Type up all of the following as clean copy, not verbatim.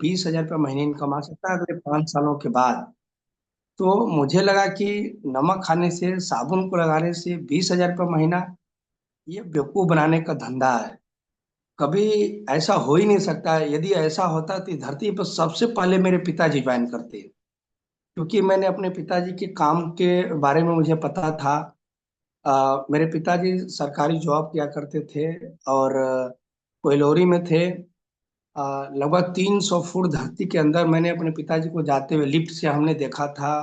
20,000 रुपये महीने इनकम आ सकता है अगले 5 सालों के बाद। तो मुझे लगा कि नमक खाने से, साबुन को लगाने से 20,000 रुपये महीना, ये बेवकूफ बनाने का धंधा है। कभी ऐसा हो ही नहीं सकता है। यदि ऐसा होता तो इस धरती पर सबसे पहले मेरे पिताजी ज्वाइन करते, क्योंकि मैंने अपने पिताजी के काम के बारे में मुझे पता था। मेरे पिताजी सरकारी जॉब किया करते थे और कोयलोरी में थे। लगभग 300 फुट धरती के अंदर मैंने अपने पिताजी को जाते हुए लिफ्ट से हमने देखा था।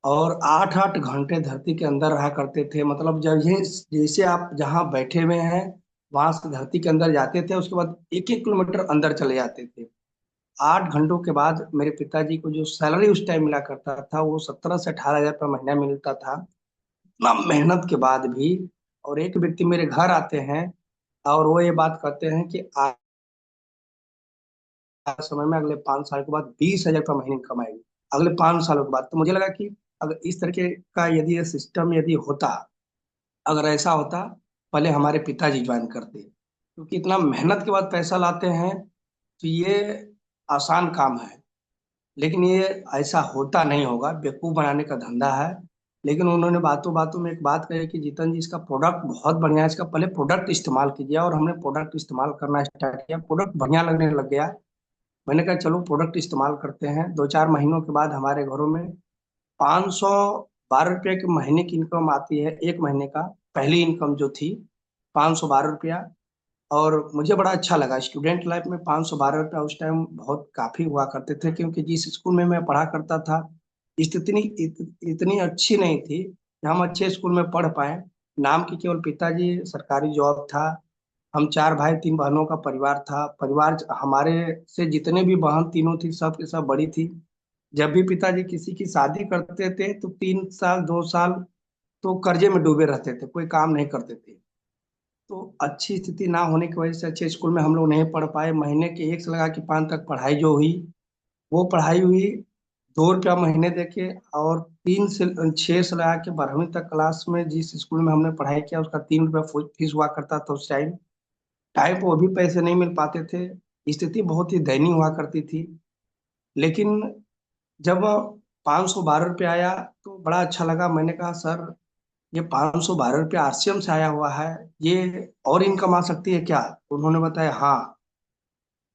और 8-8 घंटे धरती के अंदर रहा करते थे। मतलब जब ये, जैसे आप जहाँ बैठे हुए हैं वहां से धरती के अंदर जाते थे, उसके बाद 1-1 किलोमीटर अंदर चले जाते थे। 8 घंटों के बाद मेरे पिताजी को जो सैलरी उस टाइम मिला करता था वो 17 से 18 हजार रुपये महीना मिलता था। इतना मेहनत के बाद भी। और एक व्यक्ति मेरे घर आते हैं और वो ये बात कहते हैं कि आज समय में अगले 5 साल के बाद 20,000 रुपये महीने कमाएंगे, अगले 5 सालों के बाद। तो मुझे लगा कि अगर इस तरीके का यदि ये सिस्टम यदि होता, अगर ऐसा होता, पहले हमारे पिताजी ज्वाइन करते, क्योंकि इतना मेहनत के बाद पैसा लाते हैं तो ये आसान काम है। लेकिन ये ऐसा होता नहीं होगा, बेवकूफ बनाने का धंधा है। लेकिन उन्होंने बातों बातों में एक बात कही कि जीतन जी, इसका प्रोडक्ट बहुत बढ़िया है, इसका पहले प्रोडक्ट इस्तेमाल कीजिए। और हमने प्रोडक्ट इस्तेमाल करना स्टार्ट किया, प्रोडक्ट बढ़िया लगने लग गया। मैंने कहा चलो प्रोडक्ट इस्तेमाल करते हैं। 2-4 महीनों के बाद हमारे घरों में 512 रुपये की महीने की इनकम आती है, एक महीने का। पहली इनकम जो थी 512 रुपया। और मुझे बड़ा अच्छा लगा। स्टूडेंट लाइफ में 512 रुपया उस टाइम बहुत काफी हुआ करते थे, क्योंकि जिस स्कूल में मैं पढ़ा करता था स्थिति इतनी अच्छी नहीं थी कि हम अच्छे स्कूल में पढ़ पाए। नाम की केवल पिताजी सरकारी जॉब था। हम 4 भाई 3 बहनों का परिवार था। परिवार हमारे से जितने भी बहन तीनों थी, सब के सब बड़ी थी। जब भी पिताजी किसी की शादी करते थे तो 3 साल 2 साल तो कर्जे में डूबे रहते थे, कोई काम नहीं करते थे। तो अच्छी स्थिति ना होने की वजह से अच्छे स्कूल में हम लोग नहीं पढ़ पाए। महीने के 1 से लगा के 5 तक पढ़ाई जो हुई, वो पढ़ाई हुई 2 रुपया महीने देके। और 3 से 6 से लगा के 12वीं तक क्लास में जिस स्कूल में हमने पढ़ाई किया उसका 3 रुपया फीस हुआ करता था उस टाइम। टाइम पे वो भी पैसे नहीं मिल पाते थे। स्थिति बहुत ही दयनीय हुआ करती थी। लेकिन जब 512 रुपया आया तो बड़ा अच्छा लगा। मैंने कहा सर, ये 512 रुपया आरसीएम से आया हुआ है, ये और इनकम आ सकती है क्या? तो उन्होंने बताया हाँ।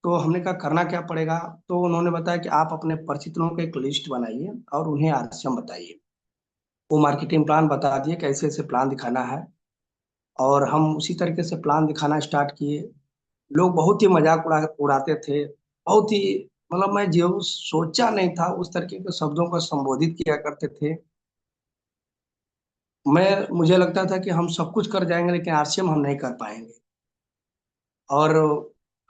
तो हमने कहा करना क्या पड़ेगा? तो उन्होंने बताया कि आप अपने परिचितों की एक लिस्ट बनाइए और उन्हें आरसीएम बताइए। वो मार्केटिंग प्लान बता दिए कैसे ऐसे प्लान दिखाना है। और हम उसी तरीके से प्लान दिखाना स्टार्ट किए। लोग बहुत ही मजाक उड़ाते थे, बहुत ही। मतलब मैं जो सोचा नहीं था उस तरीके के शब्दों को संबोधित किया करते थे। मुझे लगता था कि हम सब कुछ कर जाएंगे लेकिन आरसीएम हम नहीं कर पाएंगे। और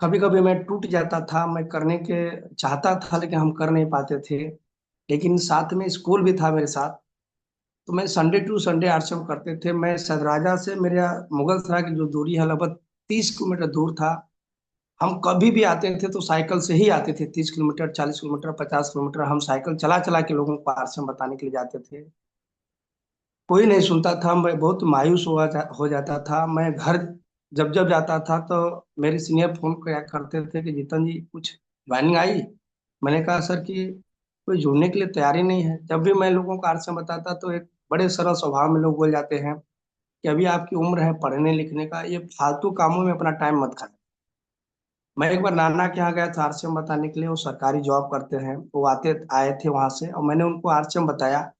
कभी कभी मैं टूट जाता था, मैं करने के चाहता था लेकिन हम कर नहीं पाते थे। लेकिन साथ में स्कूल भी था मेरे साथ। तो मैं संडे टू संडे आरसीएम करते थे। मैं सदराजा से मेरा मुगल सराय की जो दूरी है लगभग 30 किलोमीटर दूर था। हम कभी भी आते थे तो साइकिल से ही आते थे। 30 किलोमीटर, 40 किलोमीटर, 50 किलोमीटर हम साइकिल चला चला के लोगों को आरसीएम बताने के लिए जाते थे। कोई नहीं सुनता था। मैं बहुत मायूस हो जाता था। मैं घर जब जब जाता था तो मेरे सीनियर फोन किया करते थे कि जीतन जी कुछ ज्वाइनिंग आई। मैंने कहा सर कि कोई जुड़ने के लिए तैयारी नहीं है। जब भी मैं लोगों को आरसीएम बताता तो एक बड़े सरल स्वभाव में लोग बोल जाते हैं कि अभी आपकी उम्र है पढ़ने लिखने का, ये फालतू कामों में अपना टाइम मत खाएं। मैं एक बार नाना के यहाँ गया था आरसीएम बताने के लिए। वो सरकारी जॉब करते हैं, वो आते आए थे वहां से और मैंने उनको आरसीएम बताया।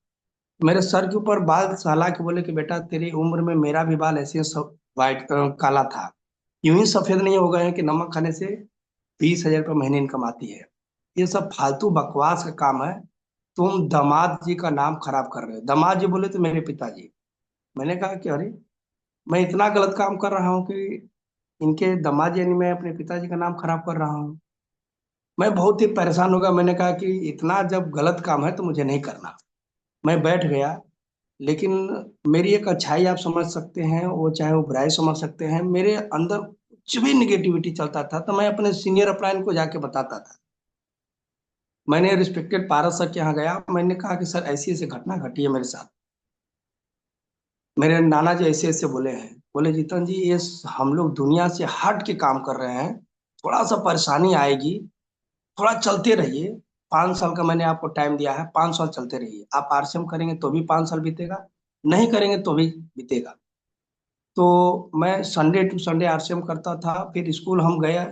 मेरे सर के ऊपर बाल सहला के बोले कि बेटा तेरी उम्र में मेरा भी बाल ऐसे सब वाइट काला था। यूं ही सफेद नहीं हो गए हैं कि नमक खाने से 20,000 रुपये महीने इनकम आती है। ये सब फालतू बकवास का काम है। तुम दामाद जी का नाम खराब कर रहे हो। दामाद जी बोले तो मेरे पिताजी। मैंने कहा कि अरे, मैं इतना गलत काम कर रहा हूँ कि इनके दामाद यानी मैं अपने पिताजी का नाम खराब कर रहा हूँ। मैं बहुत ही परेशान हो गया। मैंने कहा कि इतना जब गलत काम है तो मुझे नहीं करना। मैं बैठ गया। लेकिन मेरी एक अच्छाई आप समझ सकते हैं, वो चाहे वो बुराई समझ सकते हैं, मेरे अंदर कुछ भी निगेटिविटी चलता था तो मैं अपने सीनियर अपलाइन को जाके बताता था। मैंने रिस्पेक्टेड पारस सर के यहाँ गया, मैंने कहा कि सर ऐसी ऐसी घटना घटी है मेरे साथ। मेरे नाना जी ऐसे ऐसे बोले हैं। बोले जीतन जी, ये हम लोग दुनिया से हट के काम कर रहे हैं, थोड़ा सा परेशानी आएगी। थोड़ा चलते रहिए। 5 साल का मैंने आपको टाइम दिया है, 5 साल चलते रहिए। आप आरसीएम करेंगे तो भी 5 साल बीतेगा, नहीं करेंगे तो भी बीतेगा। तो मैं संडे टू संडे आरसीएम करता था। फिर स्कूल हम गए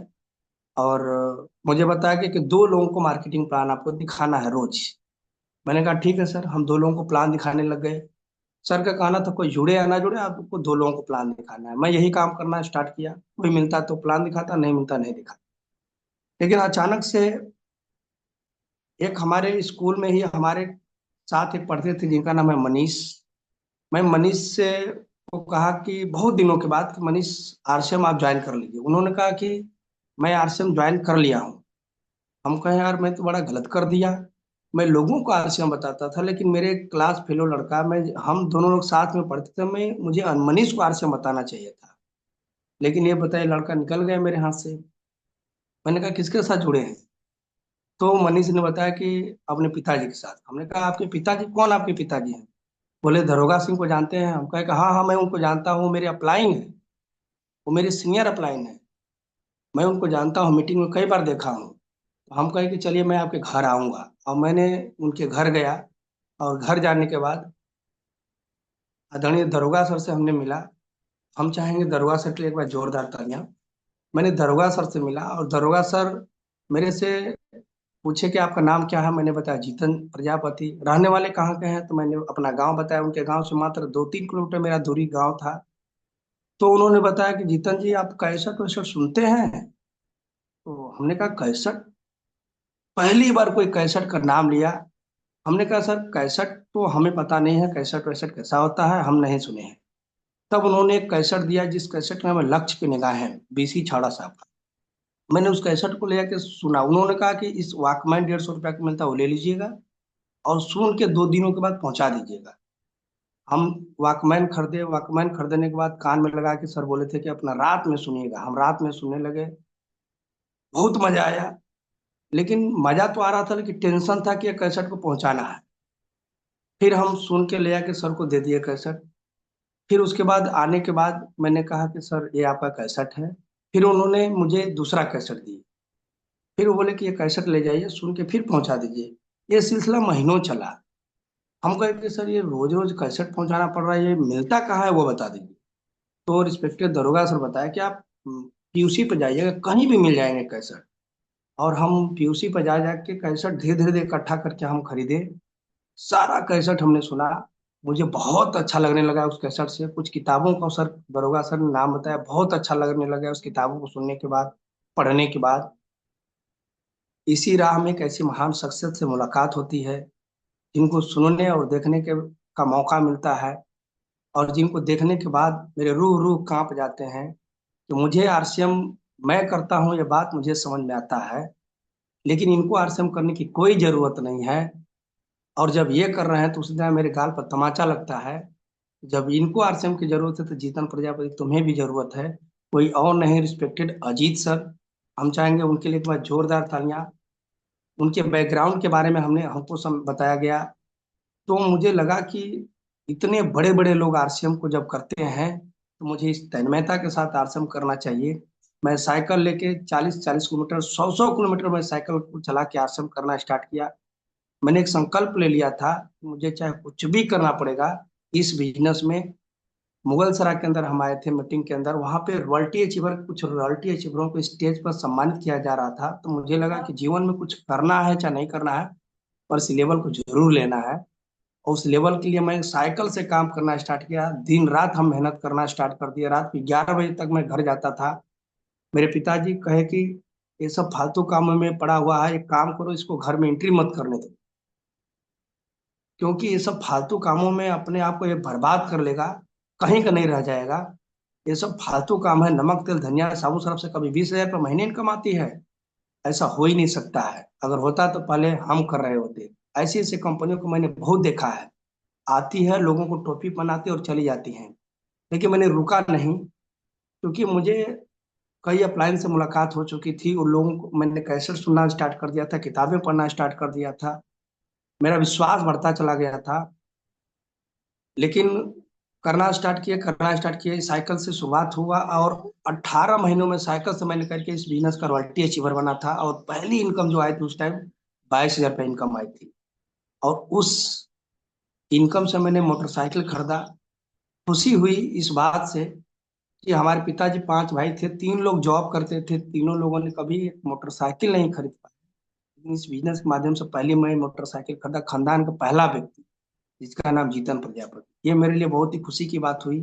और मुझे बताया कि 2 लोगों को मार्केटिंग प्लान आपको दिखाना है रोज। मैंने कहा ठीक है सर। हम 2 लोगों को प्लान दिखाने लग गए। सर का कहना था कोई जुड़े या ना जुड़े, आपको 2 लोगों को प्लान दिखाना है। मैं यही काम करना स्टार्ट किया। कोई मिलता तो प्लान दिखाता, नहीं मिलता नहीं दिखाता। लेकिन अचानक से एक हमारे स्कूल में ही हमारे साथ एक पढ़ते थे जिनका नाम है मनीष। मैं मनीष से को कहा कि बहुत दिनों के बाद कि मनीष आरसीएम आप ज्वाइन कर लीजिए। उन्होंने कहा कि मैं आरसीएम ज्वाइन कर लिया हूँ। हम कहें यार मैं तो बड़ा गलत कर दिया। मैं लोगों को आरसीएम बताता था, लेकिन मेरे क्लास फेलो लड़का, मैं हम दोनों लोग साथ में पढ़ते थे, मैं मुझे मनीष को आरसीएम बताना चाहिए था। लेकिन ये बताइए लड़का निकल गया मेरे हाथ से। मैंने कहा किसके साथ जुड़े हैं? तो मनीष ने बताया कि अपने पिताजी के साथ। हमने कहा आपके पिताजी कौन? आपके पिताजी हैं? बोले दरोगा सिंह को जानते हैं? हम कहे कि हाँ हाँ मैं उनको जानता हूँ, मेरे अपलाइन है, वो मेरे सीनियर अपलाइन है, मैं उनको जानता हूँ, मीटिंग में कई बार देखा हूँ। तो हम कहे कि चलिए मैं आपके घर आऊंगा। और मैंने उनके घर गया। और घर जाने के बाद आदरणीय दरोगा सर से हमने मिला। हम चाहेंगे दरोगा सर के लिए एक बार जोरदार तालियां। मैंने दरोगा सर से मिला और दरोगा सर मेरे से पूछे कि आपका नाम क्या है। मैंने बताया जीतन प्रजापति। रहने वाले कहाँ के हैं? तो मैंने अपना गांव बताया। उनके गांव से मात्र 2-3 किलोमीटर मेरा दूरी गांव था। तो उन्होंने बताया कि जीतन जी आप कैसेट वैसेट सुनते हैं? तो हमने कहा कैसेट? पहली बार कोई कैसेट का नाम लिया। हमने कहा सर कैसेट तो हमें पता नहीं है, कैसेट वैसेट कैसा होता है, हम नहीं सुने हैं। तब उन्होंने एक कैसेट दिया जिस कैसेट का नाम है लक्ष्य की निगाहें, बीसी छाड़ा साहब का। मैंने उस कैसेट को लेकर के सुना। उन्होंने कहा कि इस वॉकमैन 150 रुपया का मिलता है वो ले लीजिएगा और सुन के 2 दिनों के बाद पहुंचा दीजिएगा। हम वॉकमैन खरीदे। वॉकमैन खरीदने के बाद कान में लगा के सर बोले थे कि अपना रात में सुनिएगा। हम रात में सुनने लगे। बहुत मजा आया। लेकिन मजा तो आ रहा था, लेकिन टेंशन था कि ये कैसेट को पहुंचाना है। फिर हम सुन के ले आके सर को दे दिए कैसेट। फिर उसके बाद आने के बाद मैंने कहा कि सर ये आपका कैसेट है। फिर उन्होंने मुझे दूसरा कैसेट दिया। फिर वो बोले कि ये कैसेट ले जाइए, सुन के फिर पहुंचा दीजिए। ये सिलसिला महीनों चला। हम कहे कि सर ये रोज रोज कैसेट पहुंचाना पड़ रहा है, ये मिलता कहाँ है वो बता दीजिए। तो रिस्पेक्टेड दरोगा सर बताया कि आप पीयूसी पे जाइएगा, कहीं भी मिल जाएंगे कैसेट। और हम पीयूसी पर जा जाके कैसेट धीरे धीरे इकट्ठा करके हम खरीदे। सारा कैसेट हमने सुना। मुझे बहुत अच्छा लगने लगा उस कैसेट से। कुछ किताबों को सर दरोगा सर ने नाम बताया, बहुत अच्छा लगने लगा उस किताबों को सुनने के बाद, पढ़ने के बाद। इसी राह में एक ऐसी महान शख्सियत से मुलाकात होती है जिनको सुनने और देखने के का मौका मिलता है, और जिनको देखने के बाद मेरे रूह रूह कांप जाते हैं कि मुझे आरसीएम मैं करता हूँ, ये बात मुझे समझ में आता है, लेकिन इनको आरसीएम करने की कोई जरूरत नहीं है। और जब ये कर रहे हैं तो उसी तरह मेरे गाल पर तमाचा लगता है। जब इनको आरसीएम की जरूरत है तो जीतन प्रजापति तुम्हें भी जरूरत है। कोई और नहीं, रिस्पेक्टेड अजीत सर। हम चाहेंगे उनके लिए एक बार जोरदार तालियां। उनके बैकग्राउंड के बारे में हमने हमको बताया गया। तो मुझे लगा कि इतने बड़े बड़े लोग आरसीएम को जब करते हैं तो मुझे इस तन्मयता के साथ आरसीएम करना चाहिए। मैं साइकिल लेके 40-40 किलोमीटर, 100-100 किलोमीटर में साइकिल को चला के आरसीएम करना स्टार्ट किया। मैंने एक संकल्प ले लिया था कि मुझे चाहे कुछ भी करना पड़ेगा इस बिजनेस में। मुगल सराय के अंदर हम आए थे मीटिंग के अंदर, वहां पे रॉयल्टी अचीवर, कुछ रॉयल्टी अचीवरों को स्टेज पर सम्मानित किया जा रहा था। तो मुझे लगा कि जीवन में कुछ करना है चाहे नहीं करना है, पर इस लेवल को जरूर लेना है। और उस लेवल के लिए मैं साइकिल से काम करना स्टार्ट किया। दिन रात हम मेहनत करना स्टार्ट कर दिया। रात के 11 बजे तक मैं घर जाता था। मेरे पिताजी कहे कि ये सब फालतू कामों में पड़ा हुआ है, एक काम करो इसको घर में एंट्री मत करने दो, क्योंकि ये सब फालतू कामों में अपने आप को ये बर्बाद कर लेगा, कहीं का नहीं रह जाएगा। ये सब फालतू काम है। नमक तेल धनिया साबुन सरफ से कभी 20,000 रुपये महीने इनकम आती है? ऐसा हो ही नहीं सकता है। अगर होता तो पहले हम कर रहे होते। ऐसी ऐसी कंपनियों को मैंने बहुत देखा है। आती है, लोगों को टोपी पहनाती और चली जाती हैं। लेकिन मैंने रुका नहीं, क्योंकि मुझे कई अपलाइन से मुलाकात हो चुकी थी। उन लोगों को मैंने कैसेट सुनना स्टार्ट कर दिया था, किताबें पढ़ना स्टार्ट कर दिया था। मेरा विश्वास बढ़ता चला गया था। लेकिन करना स्टार्ट किए, साइकिल से शुरुआत हुआ, और 18 महीनों में साइकिल से मैंने करके इस बिजनेस का रॉयल्टी अचीवर बना था। और पहली इनकम जो आई थी उस टाइम 22,000 रुपये इनकम आई थी। और उस इनकम से मैंने मोटरसाइकिल खरीदा। खुशी हुई इस बात से कि हमारे पिताजी 5 भाई थे, 3 लोग जॉब करते थे, तीनों लोगों ने कभी एक मोटरसाइकिल नहीं खरीद पाए। लेकिन इस बिजनेस के माध्यम से पहली मैं मोटरसाइकिल खरीदा, खानदान का पहला व्यक्ति, जिसका नाम जीतन प्रजापति। ये मेरे लिए बहुत ही खुशी की बात हुई।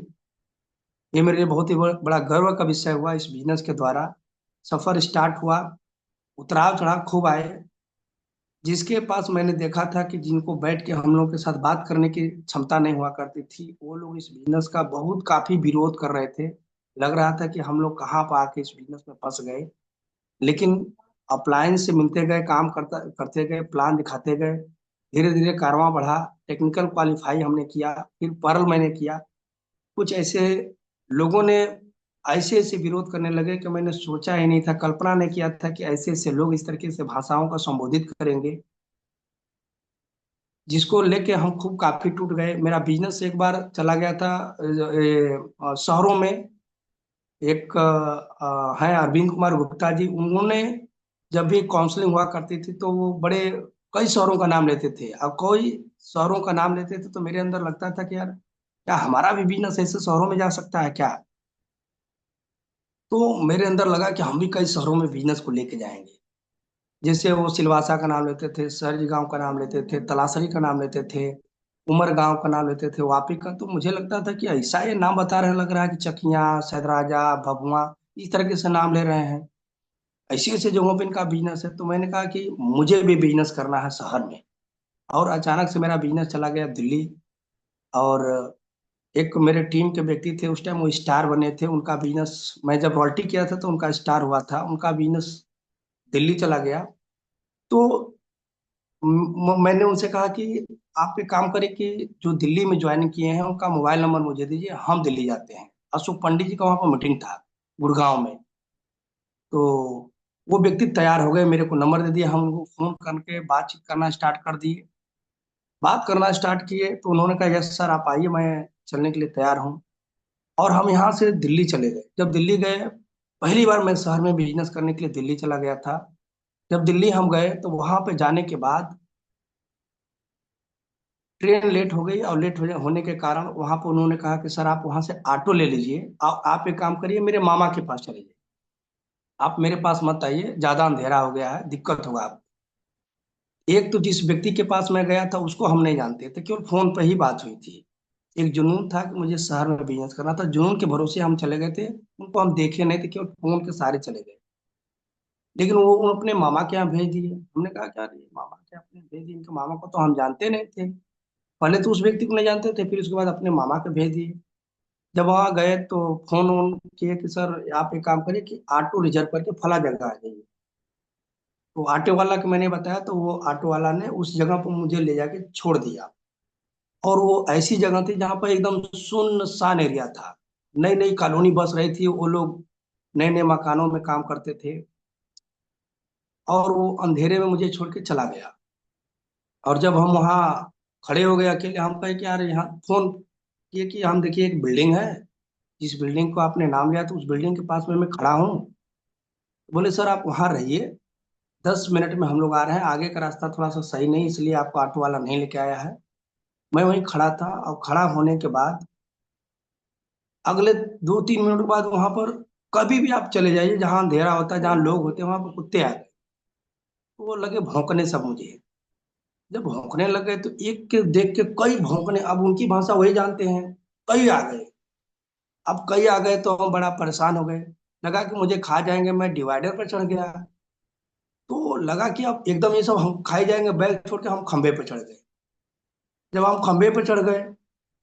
ये मेरे लिए बहुत ही बड़ा गर्व का विषय हुआ। इस बिजनेस के द्वारा सफर स्टार्ट हुआ, उतराव चढ़ाव खूब आए। जिसके पास मैंने देखा था कि जिनको बैठ के हम लोग के साथ बात करने की क्षमता नहीं हुआ करती थी, वो लोग इस बिजनेस का बहुत काफी विरोध कर रहे थे। लग रहा था कि हम लोग कहाँ पर आके इस बिजनेस में फंस गए। लेकिन अपलायंस से मिलते गए, काम करता करते गए, प्लान दिखाते गए, धीरे धीरे कारवां बढ़ा। टेक्निकल क्वालिफाई हमने किया, फिर पर्ल मैंने किया। कुछ ऐसे लोगों ने ऐसे ऐसे विरोध करने लगे कि मैंने सोचा ही नहीं था, कल्पना नहीं किया था कि ऐसे ऐसे लोग इस तरीके से भाषाओं का संबोधित करेंगे, जिसको लेके हम खूब काफी टूट गए। मेरा बिजनेस एक बार चला गया था शहरों में। एक है अरविंद कुमार गुप्ता जी, उन्होंने जब भी काउंसलिंग हुआ करती थी तो वो बड़े कई शहरों का नाम लेते थे। अब कोई शहरों का नाम लेते थे तो मेरे अंदर लगता था कि यार, क्या हमारा भी बिजनेस ऐसे शहरों में जा सकता है क्या। तो मेरे अंदर लगा कि हम भी कई शहरों में बिजनेस को लेके जाएंगे। जैसे वो सिलवासा का नाम लेते थे, सरज गांव का नाम लेते थे, तलासरी का नाम लेते थे, उमर गांव का नाम लेते थे, वापी का। तो मुझे लगता था कि ऐसा ये नाम बता रहे हैं, लग रहा है कि चकिया, सैदराजा, भभुआ, इस तरीके से नाम ले रहे हैं। ऐसी ऐसी जगहों पे इनका बिजनेस है। तो मैंने कहा कि मुझे भी बिजनेस करना है शहर में। और अचानक से मेरा बिजनेस चला गया दिल्ली। और एक मेरे टीम के व्यक्ति थे उस टाइम, वो स्टार बने थे, उनका बिजनेस, मैं जब रॉयल्टी किया था तो उनका स्टार हुआ था, उनका बिजनेस दिल्ली चला गया। तो मैंने उनसे कहा कि आप एक काम करें कि जो दिल्ली में ज्वाइन किए हैं उनका मोबाइल नंबर मुझे दीजिए, हम दिल्ली जाते हैं। अशोक पंडित जी का वहां पर मीटिंग था, गुड़गांव में। तो वो व्यक्ति तैयार हो गए, मेरे को नंबर दे दिया, हम उनको फोन करके बातचीत करना स्टार्ट कर दिए। बात करना स्टार्ट किए तो उन्होंने कहा यस सर, आप आइए, मैं चलने के लिए तैयार हूँ। और हम यहाँ से दिल्ली चले गए। जब दिल्ली गए, पहली बार मैं शहर में बिजनेस करने के लिए दिल्ली चला गया था। जब दिल्ली हम गए तो वहां पे जाने के बाद ट्रेन लेट हो गई, और लेट होने के कारण वहां पर उन्होंने कहा कि सर आप वहां से ऑटो ले लीजिए, आप एक काम करिए, मेरे मामा के पास चले जाइए, आप मेरे पास मत आइए, ज्यादा अंधेरा हो गया है, दिक्कत होगा आप। एक तो जिस व्यक्ति के पास मैं गया था उसको हम नहीं जानते थे, केवल फोन पर ही बात हुई थी। एक जुनून था कि मुझे शहर में बिजनेस करना था, जुनून के भरोसे हम चले गए थे। उनको हम देखे नहीं थे, केवल फोन के सहारे चले गए। लेकिन वो अपने मामा के यहाँ भेज दिए। हमने कहा क्या ये मामा के अपने भेज दिए, इनके मामा को तो हम जानते नहीं थे। पहले तो उस व्यक्ति को नहीं जानते थे, फिर उसके बाद अपने मामा के भेज दिए। जब वहां गए तो फोन ऑन किए कि सर आप एक काम करिए कि ऑटो रिजर्व करके फला जगह आ जाइए। तो ऑटो वाला को मैंने बताया, तो वो ऑटो वाला ने उस जगह पर मुझे ले जाके छोड़ दिया। और वो ऐसी जगह थी जहाँ पर एकदम सुनसान एरिया था। नई नई कॉलोनी बस रही थी, वो लोग नए नए मकानों में काम करते थे। और वो अंधेरे में मुझे छोड़ के चला गया। और जब हम वहाँ खड़े हो गए अकेले, हम कहे कि यार, यहाँ फोन किए कि हम देखिए एक बिल्डिंग है, जिस बिल्डिंग को आपने नाम लिया तो उस बिल्डिंग के पास में मैं खड़ा हूँ। बोले सर आप वहाँ रहिए, 10 मिनट में हम लोग आ रहे हैं, आगे का रास्ता थोड़ा सा सही नहीं, इसलिए आपको ऑटो वाला नहीं लेके आया है। मैं वहीं खड़ा था, और खड़ा होने के बाद अगले 2-3 मिनट के बाद वहां पर कभी भी आप चले जाइए, जहां अंधेरा होता है, जहां लोग होते हैं, वहां पर कुत्ते आ गए। तो वो लगे भौंकने सब मुझे। जब भौंकने लगे तो एक के देख के कई भौंकने, अब उनकी भाषा वही जानते हैं, कई आ गए। अब कई आ गए तो हम बड़ा परेशान हो गए। लगा कि मुझे खा जाएंगे, मैं डिवाइडर पर चढ़ गया। तो लगा कि अब एकदम ये सब हम खाई जाएंगे, बैग छोड़ के हम खंबे पे चढ़ गए। जब हम खंबे पे चढ़ गए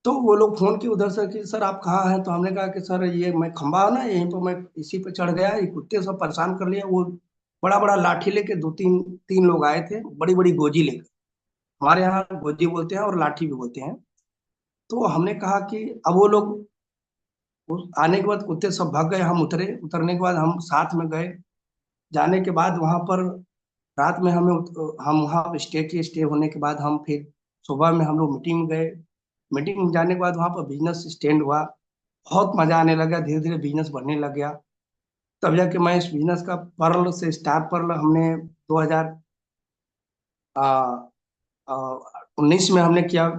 तो वो लोग फोन किए उधर से कि सर आप कहाँ हैं। तो हमने कहा कि सर ये मैं खंबा है ना, यहीं पर मैं इसी पे चढ़ गया, ये कुत्ते सब परेशान कर लिया। वो बड़ा बड़ा लाठी लेके दो तीन तीन लोग आए थे, बड़ी बड़ी गोजी लेकर। हमारे यहाँ गोजी बोलते हैं और लाठी भी बोलते हैं। तो हमने कहा कि अब वो लोग आने के बाद कुत्ते सब भाग गए, हम उतरे। उतरने के बाद हम साथ में गए। जाने के बाद वहां पर रात में हम वहाँ स्टे किए। स्टे होने के बाद हम फिर सुबह में हम लोग मीटिंग में गए। मीटिंग में जाने के बाद वहाँ पर बिजनेस स्टैंड हुआ, बहुत मजा आने लगा, धीरे धीरे बिजनेस बढ़ने लग गया। तब जाके मैं इस बिजनेस का पर्ल से स्टार पर्ल हमने 2019 में हमने किया,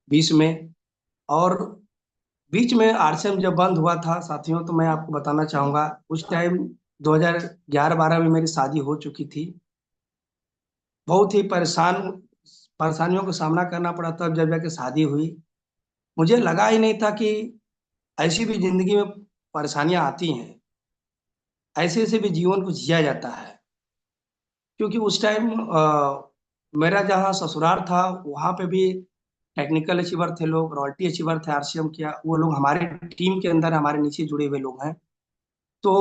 20 में। और बीच में आरसीएम जब बंद हुआ था साथियों, तो मैं आपको बताना चाहूंगा, उस टाइम 2011-12 में मेरी शादी हो चुकी थी। बहुत ही परेशानियों का सामना करना पड़ा, तब जब जाके शादी हुई। मुझे लगा ही नहीं था कि ऐसी भी जिंदगी में परेशानियां आती हैं, ऐसे ऐसे भी जीवन को जिया जाता है। क्योंकि उस टाइम मेरा जहाँ ससुराल था वहाँ पे भी टेक्निकल अचीवर थे लोग, रॉयल्टी अचीवर थे, आरसीएम किया वो लोग हमारे टीम के अंदर हमारे नीचे जुड़े हुए लोग हैं। तो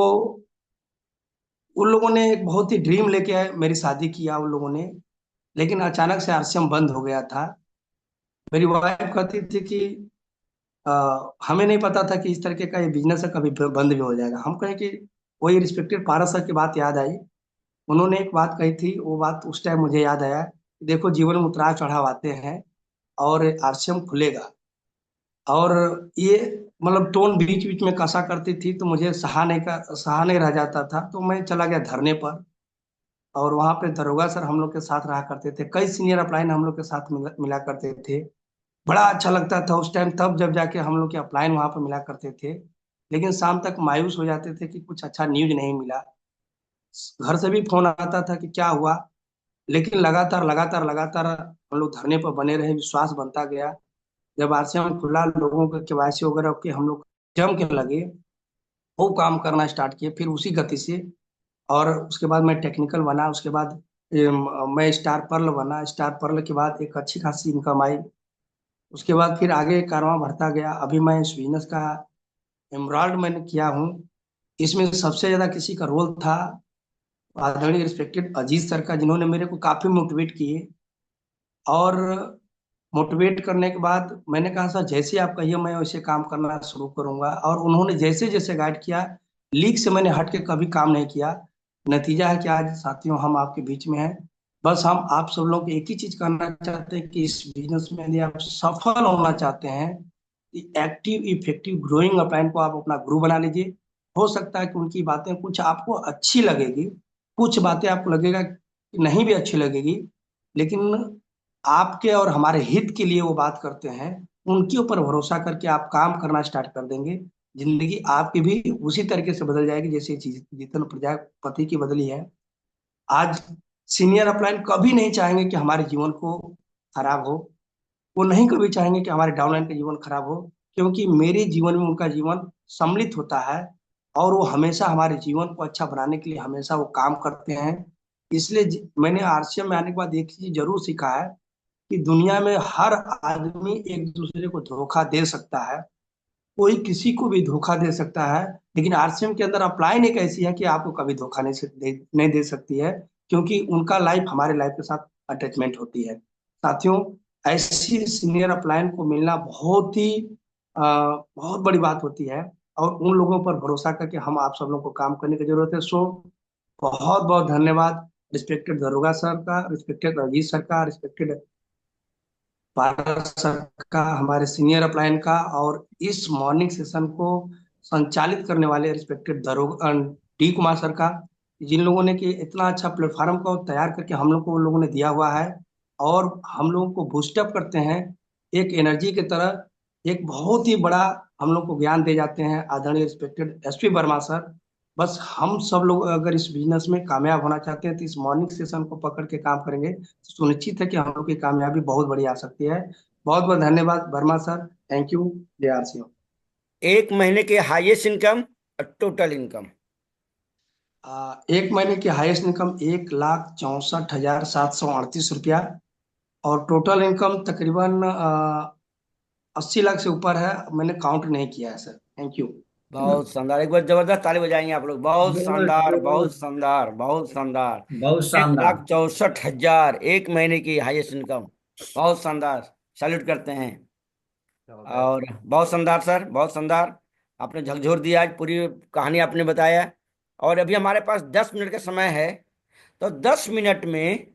उन लोगों ने एक बहुत ही ड्रीम लेके आए, मेरी शादी किया उन लोगों ने। लेकिन अचानक से आरसीएम बंद हो गया था। मेरी वाइफ कहती थी कि हमें नहीं पता था कि इस तरीके का ये बिजनेस है, कभी बंद भी हो जाएगा। हम कहें कि वही रिस्पेक्टेड पारस सर की बात याद आई। उन्होंने एक बात कही थी, वो बात उस टाइम मुझे याद आया कि देखो जीवन में उतार चढ़ाव आते हैं और आरसीएम खुलेगा। और ये मतलब टोन बीच बीच में कसा करती थी, तो मुझे सहा नहीं रह जाता था, तो मैं चला गया धरने पर। और वहां पे दरोगा सर हम लोग के साथ रहा करते थे, कई सीनियर अपलाइन हम लोग के साथ मिला करते थे। बड़ा अच्छा लगता था उस टाइम, तब जब जाके हम लोग के अपलाइन वहां पर मिला करते थे। लेकिन शाम तक मायूस हो जाते थे कि कुछ अच्छा न्यूज नहीं मिला। घर से भी फोन आता था कि क्या हुआ। लेकिन लगातार लगातार लगातार हम लोग धरने पर बने रहे, विश्वास बनता गया। जब आरसीएम खुला, लोगों के केवाईसी वगैरह के हम लोग जम के लगे, वो काम करना स्टार्ट किए फिर उसी गति से। और उसके बाद मैं टेक्निकल बना, उसके बाद मैं स्टार पर्ल बना, स्टार पर्ल के बाद एक अच्छी खासी इनकम आई। उसके बाद फिर आगे कारवां बढ़ता गया। अभी मैं इस बिजनेस का एमराल्ड मैंने किया हूँ। इसमें सबसे ज्यादा किसी का रोल था आदरणीय रिस्पेक्टेड अजीत सर का, जिन्होंने मेरे को काफी मोटिवेट किए। और मोटिवेट करने के बाद मैंने कहा सर जैसे आप कहिए मैं वैसे काम करना शुरू करूंगा, और उन्होंने जैसे जैसे गाइड किया, लीग से मैंने हट के कभी काम नहीं किया। नतीजा है कि आज साथियों हम आपके बीच में हैं। बस हम आप सब लोग एक ही चीज करना चाहते हैं कि इस बिजनेस में यदि आप सफल होना चाहते हैं, एक्टिव इफेक्टिव ग्रोइंग अपलाइन को आप अपना गुरु बना लीजिए। हो सकता है कि उनकी बातें कुछ आपको अच्छी लगेगी, कुछ बातें आपको लगेगा कि नहीं भी अच्छी लगेगी, लेकिन आपके और हमारे हित के लिए वो बात करते हैं। उनके ऊपर भरोसा करके आप काम करना स्टार्ट कर देंगे, जिंदगी आपकी भी उसी तरीके से बदल जाएगी जैसे जीतन प्रजापति की बदली है। आज सीनियर अपलाइन कभी नहीं चाहेंगे कि हमारे जीवन को खराब हो, वो नहीं कभी चाहेंगे कि हमारे डाउनलाइन का जीवन खराब हो, क्योंकि मेरे जीवन में उनका जीवन सम्मिलित होता है। और वो हमेशा हमारे जीवन को अच्छा बनाने के लिए हमेशा वो काम करते हैं। इसलिए मैंने आरसीएम में आने के बाद एक चीज जरूर सीखा है कि दुनिया में हर आदमी एक दूसरे को धोखा दे सकता है, कोई किसी को भी धोखा दे सकता है। लेकिन आरसीएम के अंदर अपलाइन एक ऐसी है कि आपको कभी धोखा नहीं दे सकती है, क्योंकि उनका लाइफ हमारे लाइफ के साथ अटैचमेंट होती है। साथियों, ऐसी सीनियर अपलाइन को मिलना बहुत बड़ी बात होती है। और उन लोगों पर भरोसा करके हम आप सब लोगों को काम करने की जरूरत है। सो बहुत बहुत धन्यवाद रिस्पेक्टेड दरोगा सर का, रिस्पेक्टेड अजीत सर का, रिस्पेक्टेड भारत सर का, हमारे सीनियर अपलाइन का, और इस मॉर्निंग सेशन को संचालित करने वाले रिस्पेक्टेड दरोगा डी कुमार सर का, जिन लोगों ने कि इतना अच्छा प्लेटफॉर्म को तैयार करके हम लोग को उन लोगों ने दिया हुआ है। और हम लोगों को बूस्टअप करते हैं एक एनर्जी की तरह। एक बहुत ही बड़ा हम लोग को ज्ञान दे जाते हैं आदरणीय रिस्पेक्टेड एसपी वर्मा सर। बस हम सब लोग अगर इस बिजनेस में कामयाब होना चाहते हैं तो इस मॉर्निंग सेशन को पकड़ के काम करेंगे, तो सुनिश्चित है कि हम लोग की कामयाबी बहुत बड़ी आ सकती है। बहुत बहुत धन्यवाद वर्मा सर। Thank you. जय आर सी एम। एक महीने की हाईएस्ट इनकम और टोटल इनकम? एक महीने की हाईएस्ट इनकम 1,64,738 रुपया। और टोटल इनकम तकरीबन 80 लाख से ऊपर है, मैंने काउंट नहीं किया है सर। Thank you. बहुत शानदार, एक बार जबरदस्त ताली बजाएंगे आप लोग। बहुत जरूर शानदार, जरूर। बहुत शानदार, बहुत शानदार। बहुत एक शानदार। लाख चौसठ हजार एक महीने की हाईएस्ट इनकम, बहुत शानदार। सैल्यूट करते हैं। और बहुत शानदार सर, बहुत शानदार। आपने झकझोर दिया, आज पूरी कहानी आपने बताया। और अभी हमारे पास 10 मिनट का समय है, तो 10 मिनट में